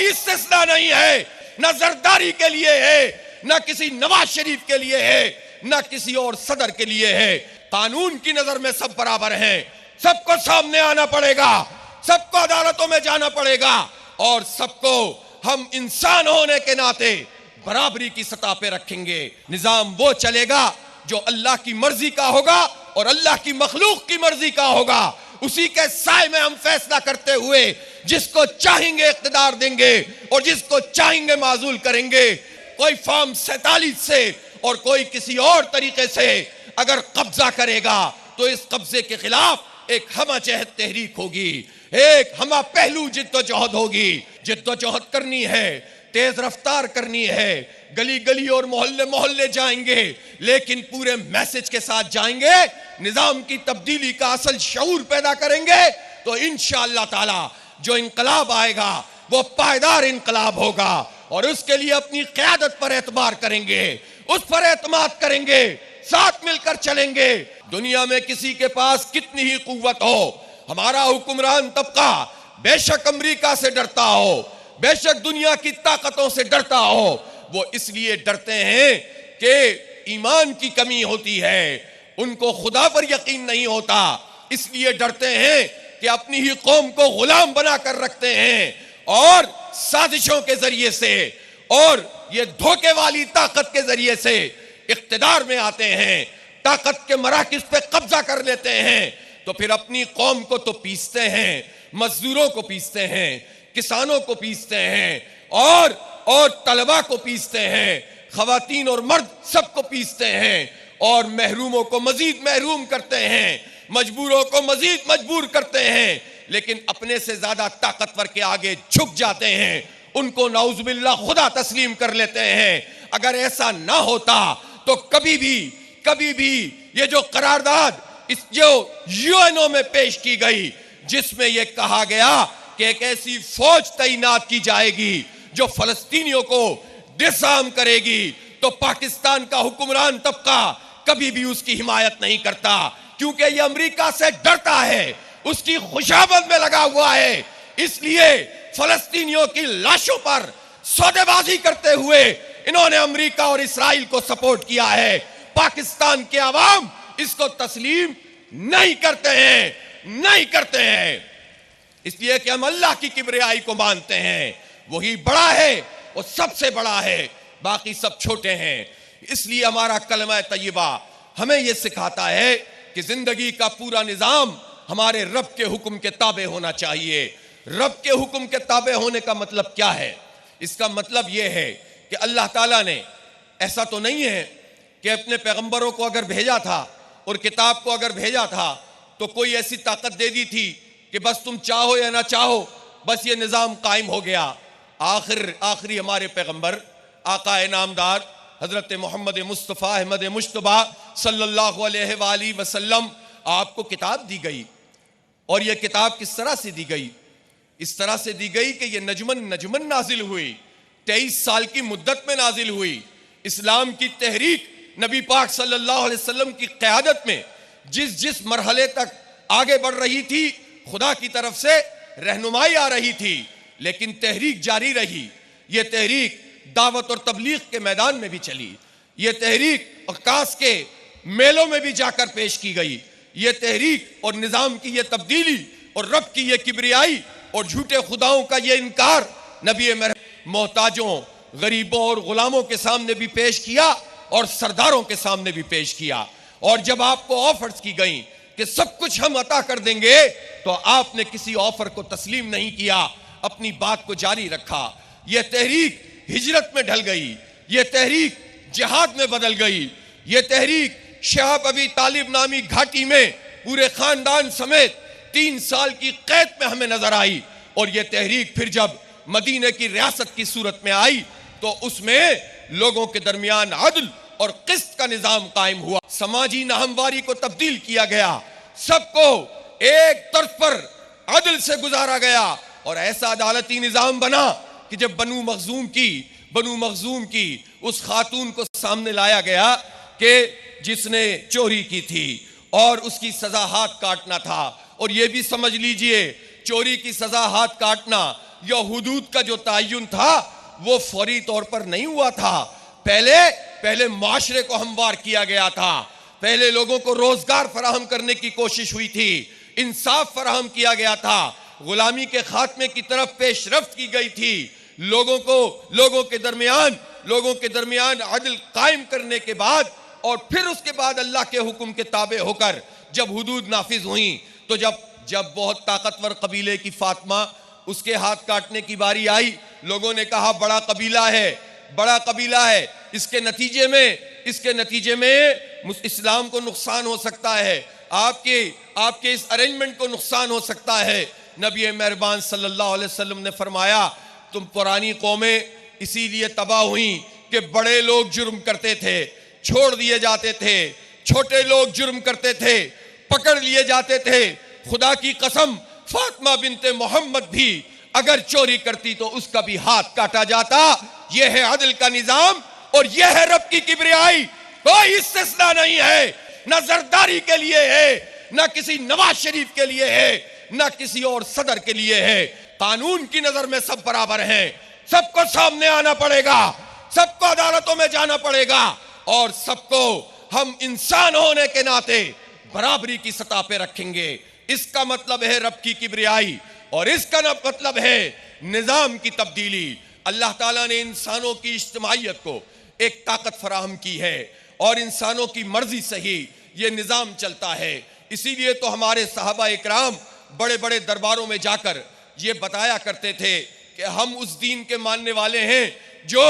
कोई इस्तिस्ना नहीं है, न जरदारी के लिए है, न किसी नवाज शरीफ के लिए है, न किसी और सदर के लिए है। कानून की नजर में सब बराबर हैं, सबको सामने आना पड़ेगा, सबको अदालतों में जाना पड़ेगा और सबको हम इंसान होने के नाते बराबरी की सतह पे रखेंगे। निजाम वो चलेगा जो अल्लाह की मर्जी का होगा और अल्लाह की मखलूक की मर्जी का होगा। उसी के साए में हम फैसला करते हुए जिसको चाहेंगे इख्तिदार देंगे और जिसको चाहेंगे माजूल करेंगे। कोई फॉर्म 47 से और कोई किसी और तरीके से अगर कब्जा करेगा तो इस कब्जे के खिलाफ एक हमाचहत तहरीक होगी, एक हमा पहलू जिद्दोजहद होगी। जिद्दोजहद करनी है, तेज रफ्तार करनी है, गली गली और मोहल्ले मोहल्ले जाएंगे, लेकिन पूरे मैसेज के साथ जाएंगे, निजाम की तब्दीली का असल शऊर पैदा करेंगे तो इंशाअल्लाह ताला जो इनकलाब आएगा वो पायदार इनकलाब होगा और उसके लिए अपनी क़यादत पर एतबार करेंगे, उस पर एतमाद करेंगे, साथ मिलकर चलेंगे। दुनिया में किसी के पास कितनी ही कुव्वत हो, हमारा हुक्मरान तबका बेशक अमेरिका से डरता हो, बेशक दुनिया की ताकतों से डरता हो, वो इसलिए डरते हैं कि ईमान की कमी होती है, उनको खुदा पर यकीन नहीं होता, इसलिए डरते हैं कि अपनी ही कौम को गुलाम बनाकर रखते हैं और साजिशों के जरिए से और ये धोखे वाली ताकत के जरिए से इख्तिदार में आते हैं, ताकत के मराकिज पे कब्जा कर लेते हैं। तो फिर अपनी कौम को तो पीसते हैं, मजदूरों को पीसते हैं, किसानों को पीसते हैं और तलबा को पीसते हैं, खवातीन और मर्द सबको पीसते हैं और महरूमों को मजीद महरूम करते हैं, मजबूरों को मजीद मजबूर करते हैं, लेकिन अपने से ज्यादा ताकतवर के आगे झुक जाते हैं, उनको नाउजुबिल्लाह खुदा तस्लीम कर लेते हैं। अगर ऐसा ना होता तो कभी भी ये जो करारदाद इस जो यूएनओ में पेश की गई जिसमें यह कहा गया कि एक ऐसी फौज तैनात की जाएगी जो फलस्तीनियों को डिसआर्म करेगी, तो पाकिस्तान का हुक्मरान तबका कभी भी उसकी हिमायत नहीं करता, क्योंकि यह अमेरिका से डरता है, उसकी खुशामद में लगा हुआ है। इसलिए फलस्तीनियों की लाशों पर सौदेबाजी करते हुए इन्होंने अमेरिका और इस्राइल को सपोर्ट किया है। पाकिस्तान के अवाम इसको तस्लीम नहीं करते हैं, इसलिए कि हम अल्लाह की किबरियाई को मानते हैं, वही बड़ा है, वो सबसे बड़ा है, बाकी सब छोटे हैं। इसलिए हमारा कलमा तय्यबा हमें यह सिखाता है कि जिंदगी का पूरा निजाम हमारे रब के हुक्म के ताबे होना चाहिए। रब के हुक्म के ताबे होने का मतलब क्या है? इसका मतलब यह है कि अल्लाह ताला ने ऐसा तो नहीं है कि अपने पैगंबरों को अगर भेजा था और किताब को अगर भेजा था तो कोई ऐसी ताकत दे दी थी कि बस तुम चाहो या ना चाहो बस ये निज़ाम कायम हो गया। आखिरी हमारे पैगंबर आका नामदार हजरत मोहम्मद मुस्तफ़ा अहमद मुश्तबा सल्लल्लाहु अलैहि वसल्लम आपको किताब दी गई और यह किताब किस तरह से दी गई? इस तरह से दी गई कि यह नजमन नाजिल हुई, 23 साल की मुद्दत में नाजिल हुई। इस्लाम की तहरीक नबी पाक सल्लल्लाहु अलैहि वसल्लम की क़यादत में जिस मरहले तक आगे बढ़ रही थी, खुदा की तरफ से रहनुमाई आ रही थी, लेकिन तहरीक जारी रही। यह तहरीक दावत और तबलीग के मैदान में भी चली, यह तहरीक अक्कास के मेलों में भी जाकर पेश की गई। यह तहरीक और निज़ाम की यह तब्दीली और रब की यह किबरियाई और झूठे खुदाओं का यह इनकार नबी मोहताजों, गरीबों और गुलामों के सामने भी पेश किया और सरदारों के सामने भी पेश किया। और जब आपको ऑफर्स की गई कि सब कुछ हम अता कर देंगे, तो आपने किसी ऑफर को तस्लीम नहीं किया, अपनी बात को जारी रखा। यह तहरीक हिजरत में ढल गई, यह तहरीक जिहाद में बदल गई, यह तहरीक शहाब अबी तालिब नामी घाटी में पूरे खानदान समेत 3 साल की कैद में हमें नजर आई। और यह तहरीक फिर जब मदीने की रियासत की सूरत में आई तो उसमें लोगों के दरमियान अदल और किस्त का निजाम कायम हुआ, समाजी नाहमवारी को तब्दील किया गया, सबको एक तर्ज पर अदल से गुजारा गया और ऐसा अदालती निजाम बना कि जब बनु मखजूम की उस खातून को सामने लाया गया कि जिसने चोरी की थी और उसकी सजा हाथ काटना था। और यह भी समझ लीजिए, चोरी की सजा हाथ काटना या हुदूद का जो तयन था वो फौरी तौर पर नहीं हुआ था। पहले माशरे को हमवार किया गया था, पहले लोगों को रोजगार फराहम करने की कोशिश हुई थी, इंसाफ फराहम किया गया था, गुलामी के खात्मे की तरफ पेशरफ्त की गई थी, लोगों के दरमियान अदल कायम करने के बाद और फिर उसके बाद अल्लाह के हुक्म के ताबे होकर जब हुदूद नाफिज हुई तो जब बहुत ताकतवर कबीले की फातिमा उसके हाथ काटने की बारी आई, लोगों ने कहा बड़ा कबीला है, इसके नतीजे में इस्लाम को नुकसान हो सकता है, आपके इस अरेंजमेंट को नुकसान हो सकता है। नबी मेहरबान सल्लल्लाहु अलैहि वसल्लम ने फरमाया तुम पुरानी कौमें इसीलिए तबाह हुई कि बड़े लोग जुर्म करते थे, छोड़ दिए जाते थे, छोटे लोग जुर्म करते थे, पकड़ लिए जाते थे। खुदा की कसम फातिमा बिनते मोहम्मद भी अगर चोरी करती तो उसका भी हाथ काटा जाता। यह है अदल का निजाम और यह है रब की किबरियाई। कोई इस्तिस्ना नहीं है, ना जरदारी के लिए है, ना किसी नवाज शरीफ के लिए है, ना किसी और सदर के लिए है। कानून की नजर में सब बराबर हैं, सबको सामने आना पड़ेगा, सबको अदालतों में जाना पड़ेगा और सबको हम इंसान होने के नाते बराबरी की सतह पे रखेंगे। इसका मतलब है रब की किबरियाई और इसका मतलब है निजाम की तब्दीली। अल्लाह ताला ने इंसानों की इज्तिमाइयत को एक ताकत फराहम की है और इंसानों की मर्जी से ही ये निजाम चलता है। इसीलिए तो हमारे सहाबा इकराम बड़े बड़े दरबारों में जाकर ये बताया करते थे कि हम उस दीन के मानने वाले हैं जो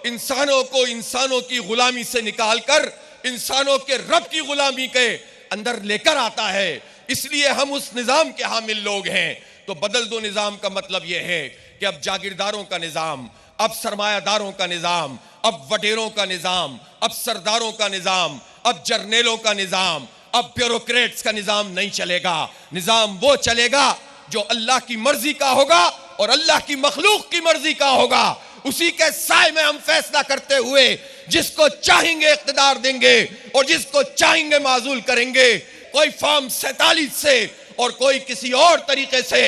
इंसानों की गुलामी से निकालकर इंसानों के रब की गुलामी के अंदर लेकर आता है। इसलिए हम उस निजाम के हामिल लोग हैं। तो बदल दो निजाम का मतलब यह है कि अब जागीरदारों का निजाम, अब सरमायादारों का निजाम, अब वडेरों का निजाम, अब सरदारों का निजाम, अब जर्नेलों का निजाम, अब ब्यूरोक्रेट्स का निजाम नहीं चलेगा। निजाम वो चलेगा जो अल्लाह की मर्जी का होगा और अल्लाह की मखलूक की मर्जी का होगा। उसी के साए में हम फैसला करते हुए जिसको चाहेंगे इख्तिदार देंगे और जिसको चाहेंगे माजूल करेंगे। कोई फॉर्म 47 से और कोई किसी और तरीके से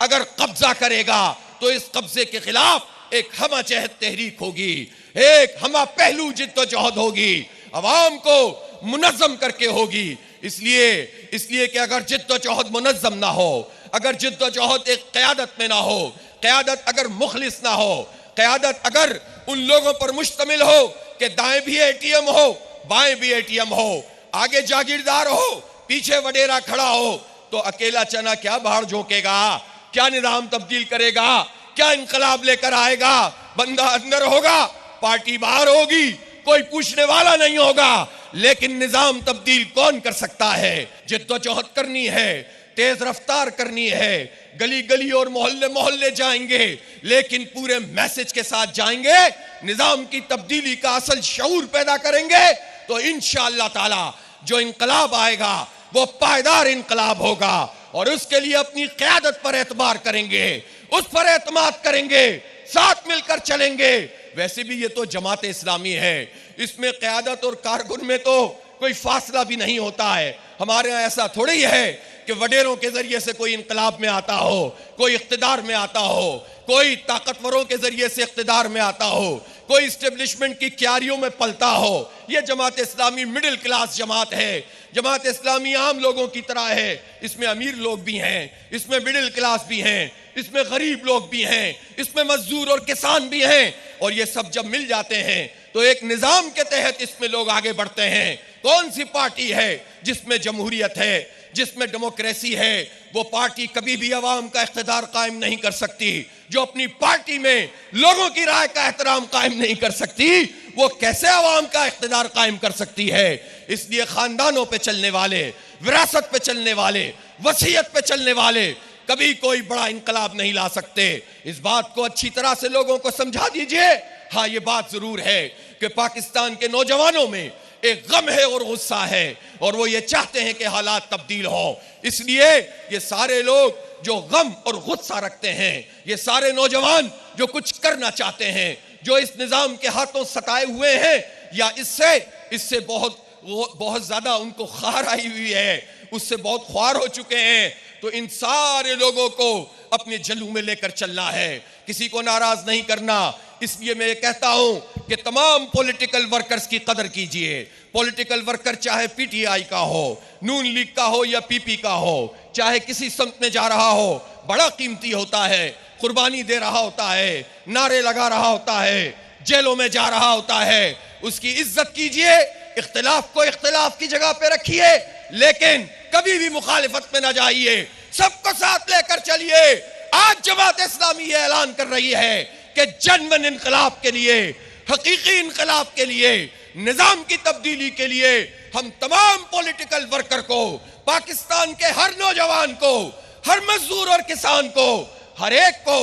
अगर कब्जा करेगा तो इस कब्जे के खिलाफ एक हमा चहत तहरीक होगी, एक हमा पहलू जिद्दोजहद होगी, अवाम को मुनज़्ज़म करके होगी। इसलिए कि अगर जिद्दोजहद मुनज़्ज़म ना हो, अगर जिद्दोजहद एक क़यादत में ना हो, क़यादत अगर मुखलिस ना हो, क़यादत अगर उन लोगों पर मुश्तमिल हो कि दाएं भी एटीएम हो बाएं भी एटीएम हो, आगे जागीरदार हो पीछे वडेरा खड़ा हो, तो अकेला चना क्या बाहर झोंकेगा, क्या निजाम तब्दील करेगा, क्या इंकलाब लेकर आएगा। बंदा अंदर होगा, पार्टी बाहर होगी, कोई पूछने वाला नहीं होगा। लेकिन निजाम तब्दील कौन कर सकता है? जिद्दोजहद करनी है, तेज रफ्तार करनी है, गली गली और मोहल्ले मोहल्ले जाएंगे, लेकिन पूरे मैसेज के साथ जाएंगे, निजाम की तब्दीली का असल शऊर पैदा करेंगे। तो इंशाअल्लाह ताला जो इनकलाब आएगा वो पायदार इनकलाब होगा और उसके लिए अपनी क़यादत पर एतबार करेंगे, उस पर एतमाद करेंगे, साथ मिलकर चलेंगे। वैसे भी ये तो जमात इस्लामी है, इसमें क़यादत और कारकुन में तो कोई फासला भी नहीं होता है। हमारे यहाँ ऐसा थोड़ी ही है कि वडेरों के जरिए से कोई इनकलाब में आता हो, कोई इख्तिदार में आता हो, कोई ताकतवरों के जरिए से इख्तिदार में आता हो, कोई इस्टेब्लिशमेंट की क्यारियों में पलता हो। यह जमात इस्लामी मिडिल क्लास जमात है, जमात इस्लामी आम लोगों की तरह है। इसमें अमीर लोग भी हैं, इसमें मिडिल क्लास भी हैं, इसमें गरीब लोग भी हैं, इसमें मजदूर और किसान भी हैं। और ये सब जब मिल जाते हैं तो एक निजाम के तहत इसमें लोग आगे बढ़ते हैं। कौन सी पार्टी है जिसमें जमहूरियत है, जिसमें डेमोक्रेसी है? वो पार्टी कभी भी अवाम का इख्तिदार कायम नहीं कर सकती। जो अपनी पार्टी में लोगों की राय का एहतराम कायम नहीं कर सकती, वो कैसे अवाम का इख्तिदार कायम कर सकती है? इसलिए खानदानों पे चलने वाले, विरासत पे चलने वाले, वसीयत पे चलने वाले कभी कोई बड़ा इनकलाब नहीं ला सकते। इस बात को अच्छी तरह से लोगों को समझा दीजिए। हाँ, ये बात जरूर है कि पाकिस्तान के नौजवानों में एक गम है और गुस्सा है और वो ये चाहते हैं कि हालात तब्दील हो। इसलिए ये सारे लोग जो गम और गुस्सा रखते हैं, ये सारे नौजवान जो कुछ करना चाहते हैं, जो इस निजाम के हाथों सताए हुए हैं या इससे बहुत ज्यादा उनको खार आई हुई है, उससे बहुत ख्वार हो चुके हैं, तो इन सारे लोगों को अपने जलू में लेकर चलना है। किसी को नाराज नहीं करना। इसलिए मैं ये कहता हूं कि तमाम पॉलिटिकल वर्कर्स की कदर कीजिए। पॉलिटिकल वर्कर चाहे पीटीआई का हो, नून लीग का हो या पीपी का हो, चाहे किसी संत में जा रहा हो, बड़ा कीमती होता है, कुर्बानी दे रहा होता है, नारे लगा रहा होता है, जेलों में जा रहा होता है। उसकी इज्जत कीजिए, इख्तिलाफ को इख्तिलाफ की जगह पे रखिए, लेकिन कभी भी मुखालिफत में ना जाइए, सबको साथ लेकर चलिए। आज जमात इस्लामी ये ऐलान कर रही है कि जनमन इनकलाब के लिए, हकीकी इनकलाब के लिए, निजाम की तब्दीली के लिए हम तमाम पॉलिटिकल वर्कर को, पाकिस्तान के हर नौजवान को, हर मजदूर और किसान को, हर एक को,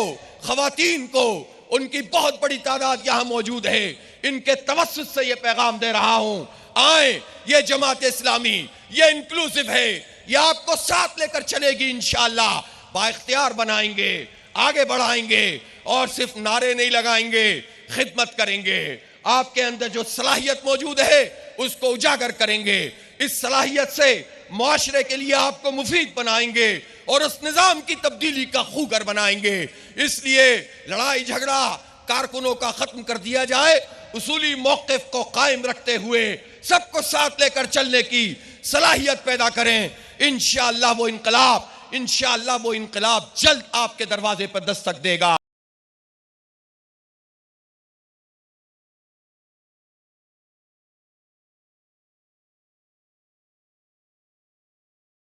खवातीन को, उनकी बहुत बड़ी तादाद यहां मौजूद है, इनके तवस्सुत से ये पैगाम दे रहा हूं, आए, ये जमात इस्लामी ये इंक्लूसिव है, ये आपको साथ लेकर चलेगी, इंशाअल्लाह बाइख्तियार बनाएंगे, आगे बढ़ाएंगे और सिर्फ नारे नहीं लगाएंगे, खिदमत करेंगे। आपके अंदर जो सलाहियत मौजूद है उसको उजागर करेंगे, इस सलाहियत से मुआशरे के लिए आपको मुफीद बनाएंगे और उस निजाम की तब्दीली का खूगर बनाएंगे। इसलिए लड़ाई झगड़ा कारकुनों का खत्म कर दिया जाए, उसूली मौक़िफ़ को कायम रखते हुए सबको साथ लेकर चलने की सलाहियत पैदा करें। इंशाअल्लाह वो इनकलाब जल्द आपके दरवाजे पर दस्तक देगा।